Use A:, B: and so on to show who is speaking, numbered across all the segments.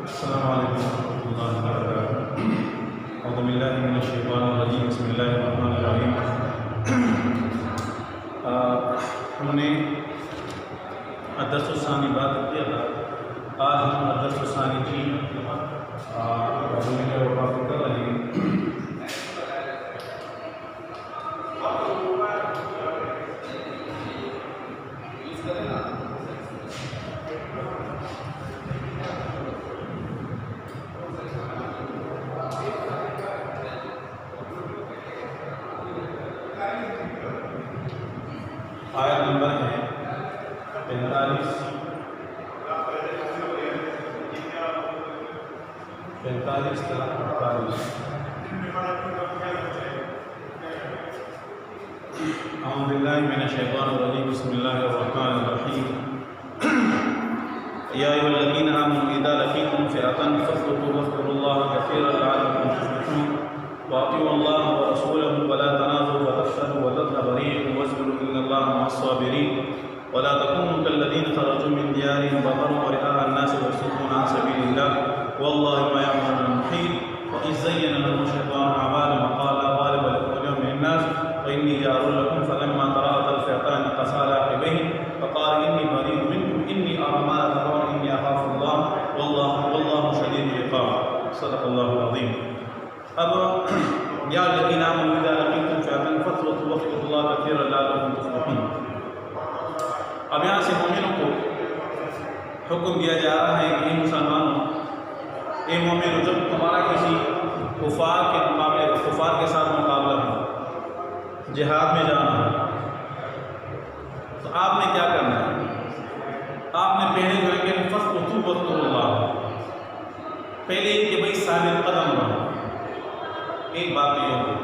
A: السلام علیکم ورحمۃ اللہ وبرکاتہ۔ اعوذ باللہ من الشیطان الرجیم، بسم اللہ الرحمن الرحیم۔ ہم نے الدرس الثانی بات کیا تھا، آج ہم الدرس الثانی کی بات کر رہے ہیں۔ آیت نمبر ہے 45 اعوذ باللہ من الشیطان الرجیم، بسم اللہ الرحمن الرحیم۔ یا ایھا الذین آمنوا اذا لقیتم فئۃ فاثبتوا واذکروا اللہ کثیرا لعلکم تفلحون واطیعوا اللہ ورسولہ ولا تنازعوا فتفشلوا وتذهب ريحكم واصبروا ان اللہ مع الصابرین ولا تكونوا كالذین خرجوا من دیارهم بطرا رئاء الناس ويصدون عن سبیل اللہ واللہ ما يعمل المحيط وإذ زين لهم الشيطان أعمالهم وقال لا غالب لكم اليوم من الناس وإني جار لكم فلما تراءت الفئتان نكص على عقبيه فقال إني بريء منكم إني أرى ما لا ترون إني أخاف الله والله شديد العقاب صدق الله العظيم۔ اب یا الذین آمنوا اذا لقیتم فئۃ فاثبتوا واذکروا اللہ کثیرا لعلکم تفلحون۔ اب یہاں سے مومنوں کو حکم دیا جا رہا ہے کہ اے مسلمانوں، اے مومنوں، جب تمہارا کسی کفار کے ساتھ مقابلہ ہو، جہاد میں جانا ہے، تو آپ نے کیا کرنا ہے؟ آپ نے پہلے جو ہے کہ فاثبتوا واذکروا اللہ، پہلے کہ بھائی ثابت قدم رہو۔ ایک بات یہ ہوگی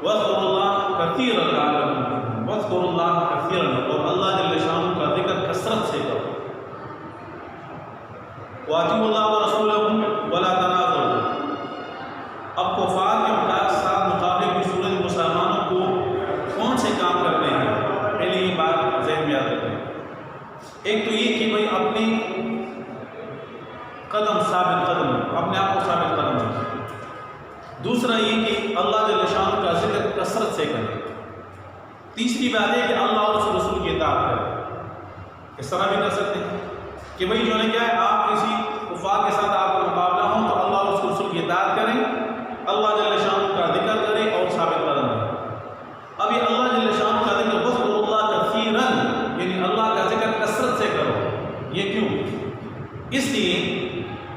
A: واذکروا اللہ کثیرا لعلکم تفلحون، واذکروا اللہ کثیرا، اور اللہ جل شانہ کا ذکر کثرت سے کرو۔ واطیعوا اللہ ورسولہ ولا تنازعوا، اب کفار کے ساتھ مقابلے کی صورت مسلمانوں کو کون سے کام کرتے ہیں؟ پہلے یہ بات ذہن میں یاد رکھیں۔ ایک تو یہ کہ بھائی اپنے قدم ثابت قدم، اپنے آپ کو ثابت قدم رکھیں۔ دوسرا یہ کہ اللہ جل شانہ کا ذکر کثرت سے کریں۔ تیسری بات ہے کہ اللہ اور اس رسول کی اطاعت کریں۔ اس طرح بھی کر سکتے ہیں کہ بھائی جو ہے کیا ہے، آپ کسی کفار کے ساتھ آپ کا مقابلہ ہو تو اللہ اور اس رسول کی اطاعت کریں، اللہ جل شانہ کا ذکر کریں اور ثابت قدم رہیں۔ اب یہ اللہ جل شانہ کا ذکر واذکروا اللہ کثیرا، یعنی اللہ کا ذکر کثرت سے کرو۔ یہ کیوں؟ اس لیے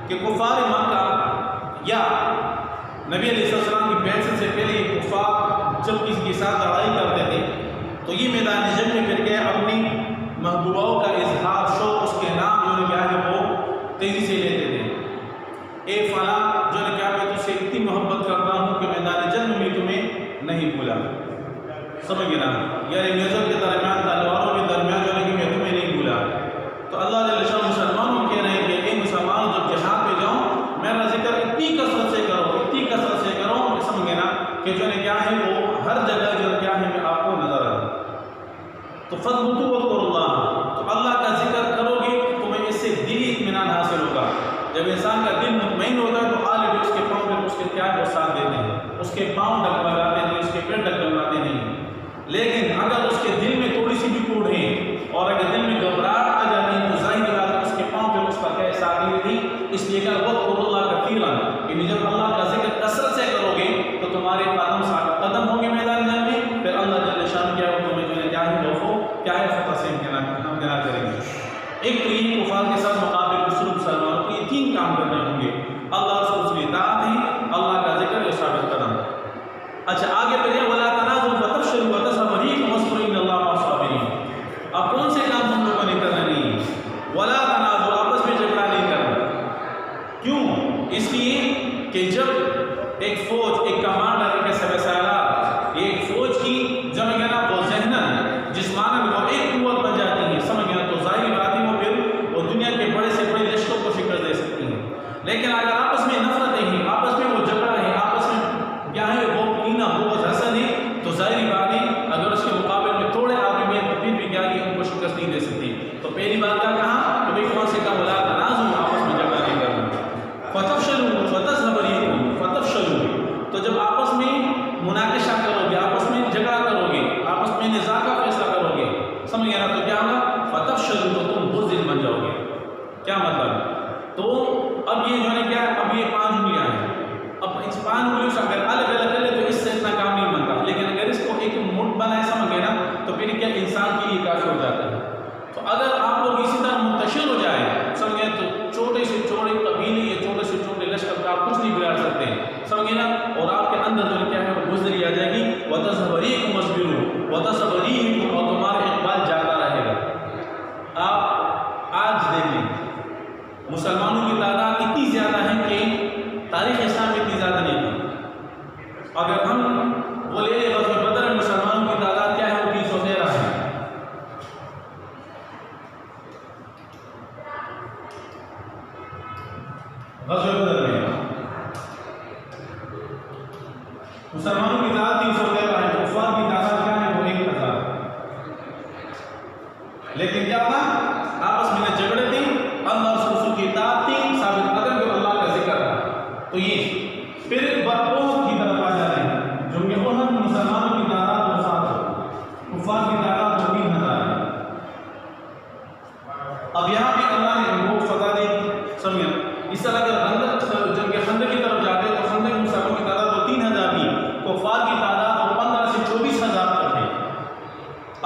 A: کہ کفار مکہ یا نبی علیہ السلام کی بعثت سے پہلے کفار جب کسی کے ساتھ لڑائی کرتے تھے تو یہ میدان جنگ میں پھر کے اپنی محبوباؤں کا اظہار شوق، اس کے نام جو ہے کیا ہے وہ تیزی سے لیتے تھے۔ اے فلاں جو ہے کیا میں تجھ سے اتنی محبت کرتا ہوں کہ میدان جنگ میں تمہیں نہیں بھولا، سمجھ گئے نا؟ یعنی نیزوں کے درمیان، تلواروں کے درمیان جو ہے کہ میں تمہیں نہیں بھولا۔ تو اللہ جل شانہ مسلمانوں کہہ رہے ہیں کہ اے مسلمانوں، جب جہاد پہ جاؤ میرا ذکر اتنی کثرت سے کرو، اتنی کثرت سے کرو کہ سمجھ گئے نا کہ جو ہے کیا ہے وہ ہر جگہ جو ہے کیا ہے میں آپ کو نظر آئے۔ تو فاثبتوا واذکروا اللہ، تو اللہ کا ذکر کرو گے تو تمہیں اس سے دلی اطمینان حاصل ہوگا۔ جب انسان کا دل مطمئن ہوگا تو غالب اس کے پاؤں پہ اس کے کیا ہے وہ ساتھ دیتے ہیں، اس کے پاؤں ڈگمگاتے نہیں، اس کے پیٹ ڈگمگاتے نہیں۔ لیکن اگر اس کے دل میں تھوڑی سی بھی کوڑ ہے اور اگر دل میں گھبراہٹ آ جاتی ہے تو ظاہر بات ہے اس کے پاؤں پہ اس کا کیا ساتھ نہیں دیتی۔ اس لیے کہ واذکروا اللہ کثیرا، یعنی جب اللہ کا ذکر کثرت سے کرو گے تو تمہارے قدم ثابت قدم ہوں گے میدان جنگ میں، پھر اللہ جل شانہ کیا وہ تمہیں جو ہے کیا ہے وہ کیا ہے فتح سے امتناع کریں گے۔ ایک تو یہ کفار کے ساتھ مقابلے میں صرف مسلمانوں کو یہ تین کام کرنے ہوں گے، اللہ اور اس کی اطاعت ہے، اللہ کا ذکر اور ثابت قدم۔ اچھا آگے پڑھیے ولا تنازعوا فتفشلوا وتذهب ريحكم واصبروا ان اللہ مع الصابرین۔ اب کون سے کام ہم لوگوں نے کرنا نہیں؟ ولا تنازعوا، آپس میں جھگڑا نہیں کرنا۔ کیوں؟ اس لیے کہ جب ایک فوج، ایک کمانڈر، ایک سربراہ، ایک فوج کی جمع کرنا وہ ذہناً جسماناً وہ ایک قوت بن جاتی ہے، سمجھ گیا، تو ظاہری بات ہے وہ پھر وہ دنیا کے بڑے سے بڑے لشکروں کو شکست دے سکتی ہیں۔ لیکن اگر آپس میں نفرتیں ہیں، آپس میں وہ جھگڑا ہے، آپس میں کیا ہے وہ کینہ، بغض، حسد ہے، تو ظاہری بات ہے اگر اس کے مقابلے میں تھوڑے آدمی میں تو پھر بھی کیا ہے ان کو شکست نہیں دے سکتی۔ تو پہلی بات کیا کہا کہ بھائی کون سے کام ولا تنازعوا، آپس میں جھگڑا نہیں کرنا۔ کیا مطلب؟ تو اب یہ جو ہے کیا، اب یہ 5 انگلیاں ہیں، اب اس 5 انگلیوں سے اگر الگ الگ کر لے تو اس سے اتنا کام نہیں بنتا، لیکن اگر اس کو ایک مٹ بنائے سمجھے نا تو پھر کیا انسان کے لیے کافی ہو جاتا ہے۔ تو اگر آپ لوگ اسی طرح منتشر ہو جائیں سمجھے تو چھوٹے سے چھوٹے قبیلے یا چھوٹے سے چھوٹے لشکر کا آپ کچھ نہیں بگاڑ سکتے سمجھے نا، اور آپ کے اندر جو کیا ہے وہ بزدلی آ جائے گی، وَتَصْبَرِيكُمْ وَاصْبِرُوا وَتَصْبَرِيكُمْ، اور تمہارا اقبال جاتا رہے گا۔ آپ آج دیکھ لیں مسلمانوں کی تعداد اتنی زیادہ ہے کہ تاریخ اسلام میں اتنی زیادہ نہیں تھی۔ اگر ہم بولے غزوہ بدر میں مسلمانوں کی تعداد کیا ہے وہ 313 ہے، غزوہ بدر میں مسلمانوں کی تعداد 313 ہے، کفار کی تعداد کیا ہے وہ 1000۔ لیکن کیا تھا، آپس میں جھگڑے تھے، اللہ اور رسول کی اطاعت تھی، ثابت قدم کو اللہ کا ذکر تھا۔ تو یہ پھر احد کی طرف آ جاتے ہیں، جو کہ احد مسلمانوں کی تعداد وہ 7 ہے، کفار کی تعداد وہ 3000 ہے۔ اب یہاں پہ اللہ نے ان کو فتح دی، سمجھے اس طرح اگر جنگ خندق کی طرف جاتے تو خندق میں مسلمانوں کی تعداد وہ 3000 تھی، کفار کی تعداد وہ 15 سے 24000 تک ہے۔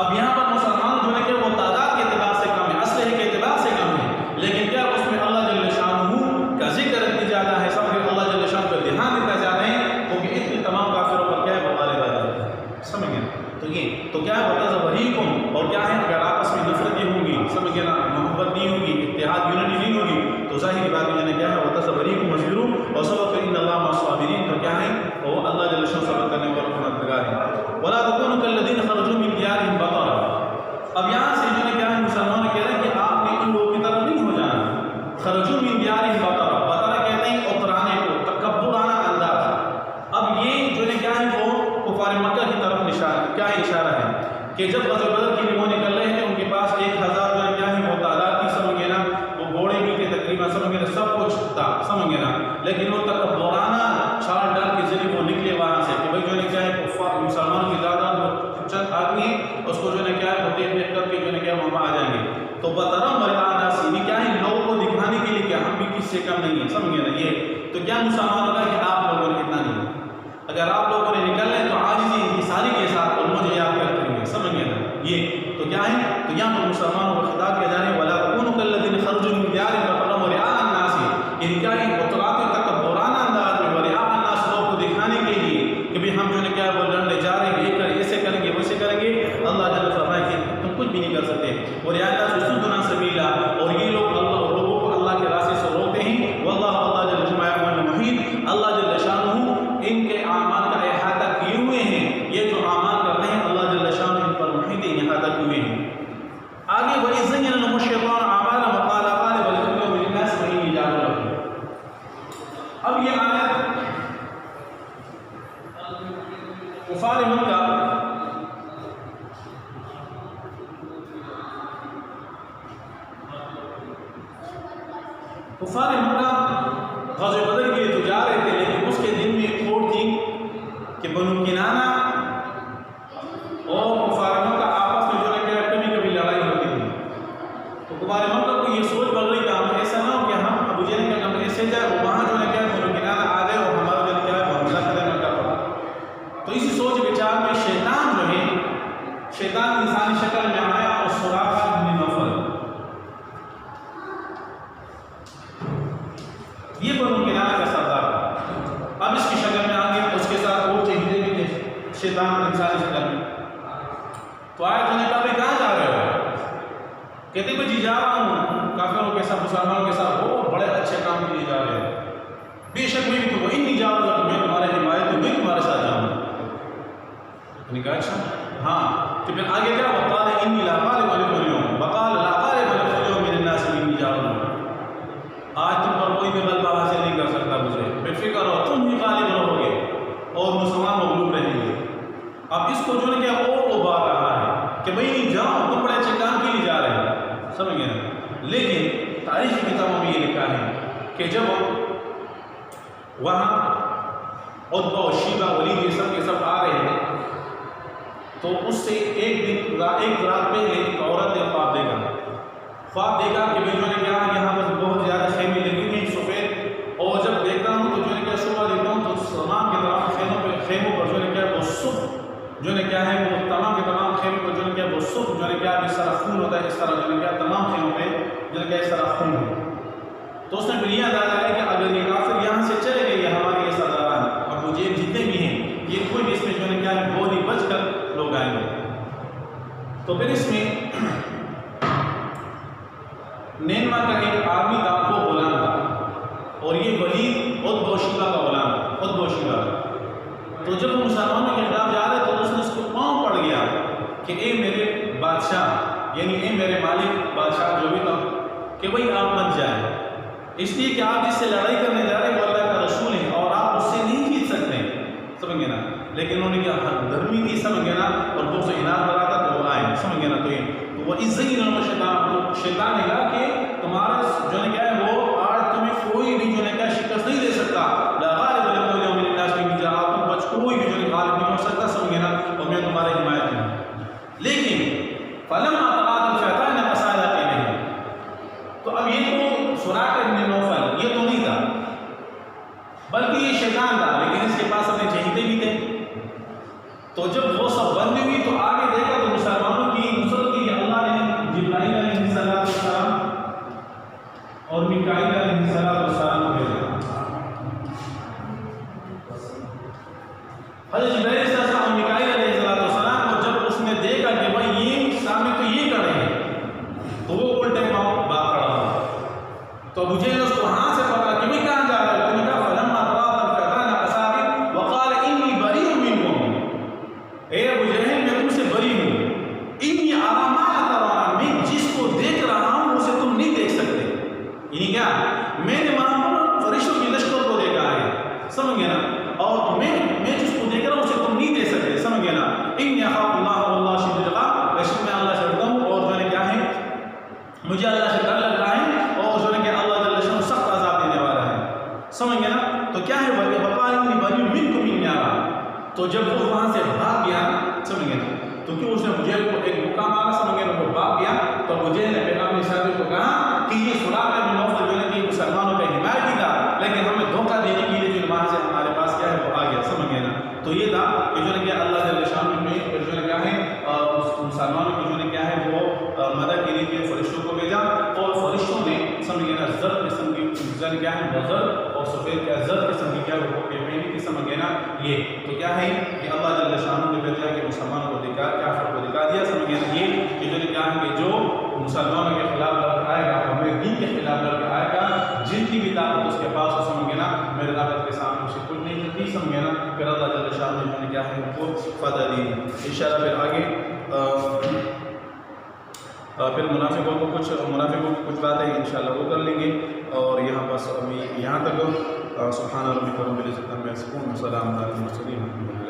A: اب یہاں پر مسلمان جو ہے کہ وہ تعداد کے اعتبار سے کم ہے، اسلحے کے اعتبار سے کم ہے، لیکن کیا اس میں اللہ جل شانہ کا ذکر اتنا زیادہ ہے، سب اللہ جل شانہ کا دھیان اتنا زیادہ ہے کیونکہ اتنے تمام کافروں پر کیا ہے غالب آ جاتا ہے، سمجھ گئے؟ تو یہ تو کیا ہے وَتَصْبَرِيكُمْ، اور کیا ہے اگر آپس میں نفرتیں ہوں گی، سمجھ گئے نا، محبت نہیں ہوگی، اتحاد یونٹی نہیں ہوگی، تو ظاہری بات ہے کیا ہے وَتَصْبَرِيكُمْ وَاصْبِرُوا، اور سبق ان اللہ مع الصابرین، تو کیا ہے وہ اللہ جل شانہ صبر کرنے والوں کا مددگار ہے۔ وَلَا تَكُونُوا كَالَّذِينَ خَرَجُوا مِن دِيَارِهِمْ بَطَرًا، اب یہاں سے جو ہے کیا ہے مسلمان کہہ رہے ہیں کہ آپ نے ان لوگوں کی طرف نہیں ہو جانا، خرجوا من دیارہم بطرا، بطرا کہتے ہیں اترانے کو، تکبرانہ انداز۔ اب یہ جو ہے کیا ہے وہ کفار مکہ کی طرف کیا ہے اشارہ ہے کہ جب غزوہ بدر کے لیے وہ نکل رہے ہیں ان کے پاس 1000 جو ہے کیا ہے وہ تعداد تھی، سمجھ گئے نا، وہ گھوڑے بھی تھے تقریباً، سمجھ گئے نا، سب کچھ تھا، سمجھ گئے نا، لیکن وہ تکبرانہ چھال ڈال کے ذریعے وہ نکلے وہاں سے کہ بھائی جو ہے کیا ہے مسلمانوں کی تعداد وہ چند آدمی ہے، اس کو جو ہے کیا ہے وہ دیکھ کر کے جو ہے کیا وہاں آ جائیں گے، تو بطرم ورعانا سینی کیا ہے لوگوں کو دکھانے کے لیے کہ ہم بھی کس سے کم نہیں ہیں، سمجھ گئے نا، یہ تو کیا مسلمانوں کا کہ آپ لوگوں نے اتنا نہیں ہے، اگر آپ لوگوں نے نکل رہے تو عاجزی انکساری کے ساتھ اور مجھے یاد کریں گے، سمجھ گئے نا، یہ تو کیا ہے، تو یہاں پر مسلمانوں کو خطاب کیا جانے والا تکونوا کالذین خرجوا من دیارہم بطرا ورعاء الناس، یعنی کیا ہے بطرات تکبرانہ انداز میں ورعاء الناس لوگوں کو دکھانے کے لیے کہ بھی ہم جو ہے کیا وہ لڑنے جا رہے ہیں، یہ کریں ایسے کریں گے ویسے کریں گے، اللہ جل فرمائے کہ تم کچھ بھی نہیں کر سکتے، ورعاء الناس یصدون عن سبیل اللہ، اور یہ لوگ لوگوں کو اللہ کے راستے سے روکتے ہیں، واللہ اللہ جل شانہ محیط، اللہ جل شانہ ان کے اعمال کا احاطہ کیے ہوئے ہیں، یہ جو اعمال کرتے ہیں اللہ جل شانہ ان پر محیط احاطہ کیے ہوئے ہیں۔ آگے وَإِذْ زَيَّنَ لَهُمُ الشَّيْطَانُ أَعْمَالَهُمْ وَقَالَ غَالِبٌ لِّلْقَوْمِ لِلنَّاسِ وَإِنِّي جَارٌ لَكُمْ، اب یہ آیت کفار مکہ غزوہ بدر کے لیے تو جا رہے تھے، لیکن اس کے دن میں ایک کھوٹ تھی کہ بنو کنانہ اور کفار مکہ آپس میں جو ہے کہ کبھی کبھی لڑائی ہوتی تھی، تو کفار مکہ کو یہ سوچ بن رہی کہ ہم ایسا نہ ہو کہ ہم ابو جہل کا ہم ایسے جائے اور وہاں جو ہے کہ بنو کنانہ آ گئے اور ہمارا جو ہے کیا ہے حملہ کرے مکہ پر، تو اسی سوچ وچار میں شیطان جو ہے شیطان انسانی شکل میں آیا اور سراقہ بن نوفل یہ بنو کنانہ کا سردار تھا، اب اس کی شکل میں آگے اس کے ساتھ اور چہرے بھی تھے شیطان انسانی شکل میں، تو آیا تو نے کہا بھائی کہاں جا رہے ہو؟ کہتے بھائی جی جا رہا ہوں کافروں کے ساتھ مسلمانوں کے ساتھ، وہ بڑے اچھے کام کے لیے جا رہے ہیں، بے شک میں بھی تو وہی نہیں جا رہا تو میں تمہارے حمایت ہوں، میں تمہارے ساتھ جاؤں گا۔ نے کہا اچھا ہاں، تو پھر آگے کیا وقال انی لا غالب لکم اليوم وقال لا غالب لکم اليوم من الناس وانی جار لکم، آج تم پر کوئی بھی غلبہ حاصل نہیں کر سکتا مجھے، پھر فکر ہو تم ہی غالب رہو گے اور مسلمان مغلوب رہیں گے۔ اب اس کو جو ہے کہ اور ابار رہا ہے کہ بھائی نہیں جاؤ، تم بڑے اچھے کام کے لیے جا رہے ہیں، سمجھ گئے نا، لیکن تاریخ کی کتابوں میں یہ لکھا ہے کہ جب وہاں عتبہ و شیبہ ولید یہ سب کے سب آ رہے ہیں تو اس سے ایک رات پہلے ایک عورت نے خواب دیکھا کہ بھائی جو ہے کیا یہاں بس جو نے کیا ہے وہ تمام کے تمام خیموں کو جو نے کیا وہ صبح جو نے کیا اس طرح خون ہوتا ہے، اس طرح جو نے کیا تمام خیموں پہ جو نے کیا اس طرح خون ہے۔ تو اس نے پھر یہ اندازہ لگایا کہ اگر یہ کافر یہاں سے چلے گئے، یہ ہمارے یہ سرداران ابو جہل جتنے بھی ہیں، یہ کوئی بھی اس میں جو نے کیا ہے بولی بچ کر لوگ آئیں گے۔ تو پھر اس میں نینوا کا ایک آدمی تھا، وہ غلام تھا، اور یہ ولید عتبہ و شیبہ کا غلام تھا، عتبہ و شیبہ۔ تو جب وہ مسلمانوں کے خلاف جا رہے تو اس نے اس کو پاؤں پڑ گیا کہ اے میرے بادشاہ، یعنی اے میرے مالک بادشاہ جو بھی تھا، کہ وہی آپ بن جائیں، اس لیے کہ آپ جس سے لڑائی کرنے جا رہے ہیں وہ اللہ کا رسول ہے اور آپ اس سے نہیں جیت سکتے، سمجھ گئے نا۔ لیکن انہوں نے کیا گرمی تھی، سمجھ گئے نا، اور وہ سے انعام بنا تھا تو وہ آئے، سمجھ گئے نا۔ تو وہ عزت شیطان نے کہا کہ تمہارا جو نے کیا ہے وہ آج تمہیں کوئی بھی جو نے کیا شکست نہیں دے سکتا، لا غالب لکم اليوم من الناس بمثل آپ تم بچ کوئی بھی جو نے غالب نہیں ہو سکتا، سمجھ گئے نا، اور میں تمہاری حمایت کروں۔ لیکن فلما تراءت الفئتان نكصا عقبیہما، تو اب یہ تو سراقہ بن نوفل یہ تو نہیں تھا بلکہ یہ شیطان تھا، لیکن اس کے پاس اپنے چہیتے بھی تھے۔ تو جب وہ سب بندی ہوئی تو آگے دیکھا تو مسلمانوں کی نصرت کے لیے اللہ نے جبرائیل علیہ السلام اور میکائیل علیہ السلام کو بھیجا۔ حضرت جبرائیل علیہ السلام اور میکائیل علیہ السلام کو جب اس نے دیکھا کہ بھائی یہ سامنے تو یہ کھڑے ہیں، تو وہ الٹے پاؤں باہر کھڑا ہوا۔ تو ابو جہل اس کو ہاں سے پکڑا کہ میں کہاں جا رہا ہوں؟ انہوں نے کہا فلما تراءت الفئتان نكصا وقال انی بریء منکم، اے ابو جہل میں تم سے بری ہوں، انی اری ما لا ترون، میں جس کو دیکھ رہا ہوں اسے تم نہیں دیکھ سکتے۔ یعنی کیا میں نے وہاں پر فرشتوں کی لشکر کو دیکھا ہے، سمجھ گئے نا، اور میں جس کو دیکھ رہا ہوں اسے تم نہیں دیکھ سکتے، سمجھ گئے نا۔ انی اخاف اللہ واللہ شدید العقاب، بے شک میں اللہ سے ڈرتا ہوں اور جو ہے کیا ہے مجھے اللہ سے ڈر لگ رہا ہے، اور جو ہے کہ اللہ جل شانہ سخت عذاب دینے والا ہے، سمجھ گئے نا۔ تو کیا ہے وقال انی بریء منکم انی اری، تو جب وہ وہاں سے بھاگ گیا، سمجھ گئے نا، تو کیوں اس نے ابو جہل کو ایک مقام آنا، سمجھ گئے نا، وہ بھاگ گیا۔ تو ابو جہل نے پیغام اسلام کو کہا کہ یہ سراقہ بن نوفل جو ہے کہ مسلمانوں کا حمایتی تھا، لیکن ہمیں دھوکہ دینے کے لیے جو وہاں سے ہمارے پاس کیا ہے وہ آ گیا، سمجھ گئے نا۔ تو یہ تھا کہ جو ہے کہ اللہ جل شانہ نے جو ہے کیا ہے مسلمانوں کی جو ہے کیا ہے وہ مدد کے لیے فرشتوں کو بھیجا، اور فرشتوں نے سمجھ گئے نا زرد قسم کی زر کیا ہے زرد اور سفید کیا زرد قسم کی کیا وہ پہنی کی، سمجھ گئے نا۔ یہ تو کیا ہے کہ اللہ جل شانہ نے بھیجا کہ مسلمانوں کو دکھا کیا فرق کو دکھا دیا، سمجھ گئے نا۔ یہ کہ جو کیا ہے کہ جو مسلمانوں کے خلاف لڑ کر آئے گا، ہمیں دین کے خلاف لڑ کر آئے گا، جن کی بھی طاقت اس کے پاس ہو، سمجھ گئے نا، میرے طاقت کے سامنے اسے کچھ نہیں ملتی، سمجھ گئے نا۔ پھر اللہ جل شانہ نے جو ہے کیا ہے ان کو فتح دی۔ انشاءاللہ پھر آگے پھر منافقوں کی کچھ باتیں انشاءاللہ وہ کر لیں گے، اور یہاں بس ابھی یہاں تک سبحان ربک رب العزت عما یصفون وسلام علی المرسلین۔